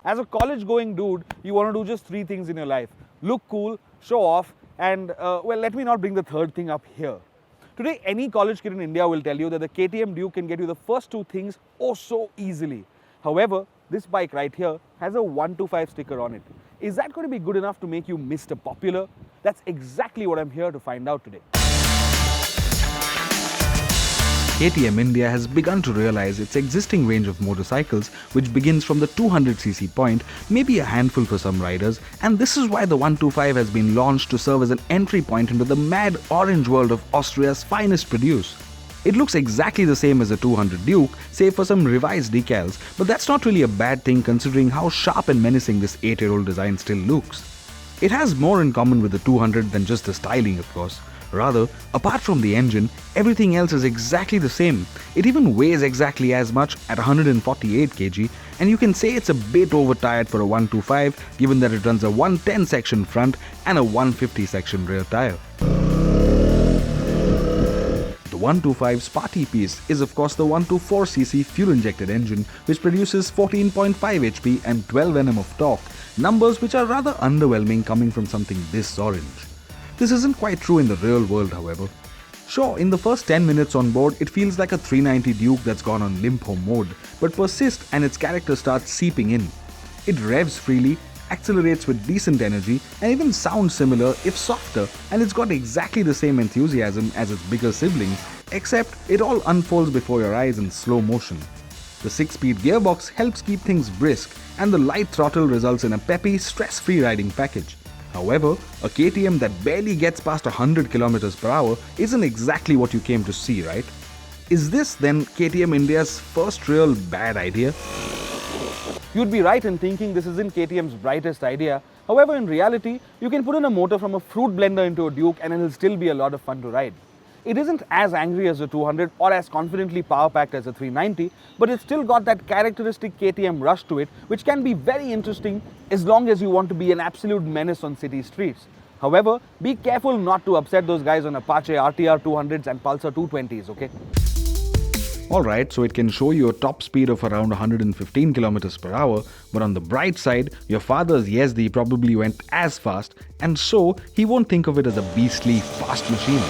As a college-going dude, you want to do just three things in your life. Look cool, show off, and well, let me not bring the third thing up here. Today, any college kid in India will tell you that the KTM Duke can get you the first two things oh so easily. However, this bike right here has a 125 sticker on it. Is that going to be good enough to make you Mr. Popular? That's exactly what I'm here to find out today. KTM India has begun to realize its existing range of motorcycles, which begins from the 200cc point, may be a handful for some riders, and this is why the 125 has been launched to serve as an entry point into the mad orange world of Austria's finest produce. It looks exactly the same as the 200 Duke, save for some revised decals, but that's not really a bad thing considering how sharp and menacing this 8-year-old design still looks. It has more in common with the 200 than just the styling, of course. Rather, apart from the engine, everything else is exactly the same. It even weighs exactly as much at 148 kg, and you can say it's a bit overtired for a 125 given that it runs a 110 section front and a 150 section rear tire. The 125's party piece is of course the 124cc fuel-injected engine, which produces 14.5 HP and 12 Nm of torque, numbers which are rather underwhelming coming from something this orange. This isn't quite true in the real world, however. Sure, in the first 10 minutes on board, it feels like a 390 Duke that's gone on limp home mode, but persists and its character starts seeping in. It revs freely, accelerates with decent energy, and even sounds similar, if softer, and it's got exactly the same enthusiasm as its bigger siblings, except it all unfolds before your eyes in slow motion. The 6-speed gearbox helps keep things brisk, and the light throttle results in a peppy, stress-free riding package. However, a KTM that barely gets past 100 km per hour isn't exactly what you came to see, right? Is this then KTM India's first real bad idea? You'd be right in thinking this isn't KTM's brightest idea. However, in reality, you can put in a motor from a fruit blender into a Duke and it'll still be a lot of fun to ride. It isn't as angry as the 200 or as confidently power-packed as the 390, but it's still got that characteristic KTM rush to it, which can be very interesting as long as you want to be an absolute menace on city streets. However, be careful not to upset those guys on Apache RTR 200s and Pulsar 220s, okay? Alright, so it can show you a top speed of around 115 km per hour, but on the bright side, your father's Yezdi probably went as fast, and so he won't think of it as a beastly fast machine.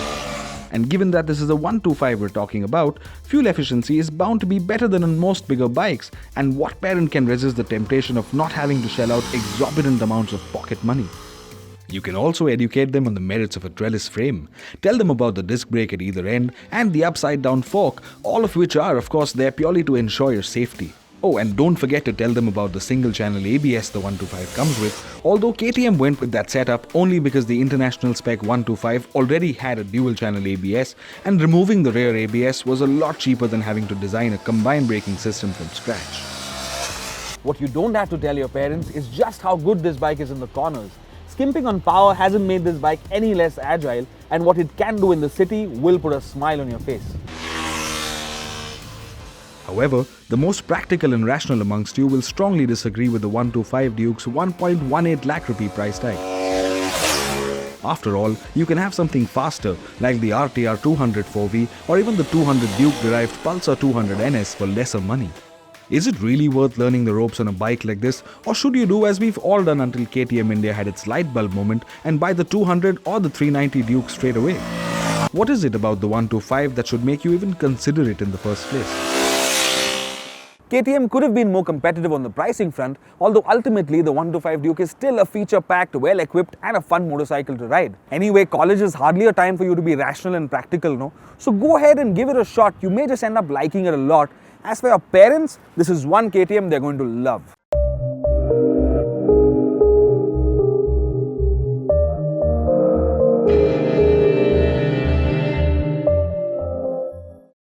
And given that this is a 125 we're talking about, fuel efficiency is bound to be better than on most bigger bikes, and what parent can resist the temptation of not having to shell out exorbitant amounts of pocket money? You can also educate them on the merits of a trellis frame, tell them about the disc brake at either end and the upside down fork, all of which are of course there purely to ensure your safety. Oh, and don't forget to tell them about the single channel ABS the 125 comes with, although KTM went with that setup only because the international spec 125 already had a dual channel ABS, and removing the rear ABS was a lot cheaper than having to design a combined braking system from scratch. What you don't have to tell your parents is just how good this bike is in the corners. Skimping on power hasn't made this bike any less agile, and what it can do in the city will put a smile on your face. However, the most practical and rational amongst you will strongly disagree with the 125 Duke's 1.18 lakh rupee price tag. After all, you can have something faster like the RTR 200 4V or even the 200 Duke derived Pulsar 200 NS for lesser money. Is it really worth learning the ropes on a bike like this, or should you do as we've all done until KTM India had its light bulb moment and buy the 200 or the 390 Duke straight away? What is it about the 125 that should make you even consider it in the first place? KTM could have been more competitive on the pricing front, although ultimately the 125 Duke is still a feature-packed, well-equipped and a fun motorcycle to ride. Anyway, college is hardly a time for you to be rational and practical, no? So go ahead and give it a shot. You may just end up liking it a lot. As for your parents, this is one KTM they're going to love.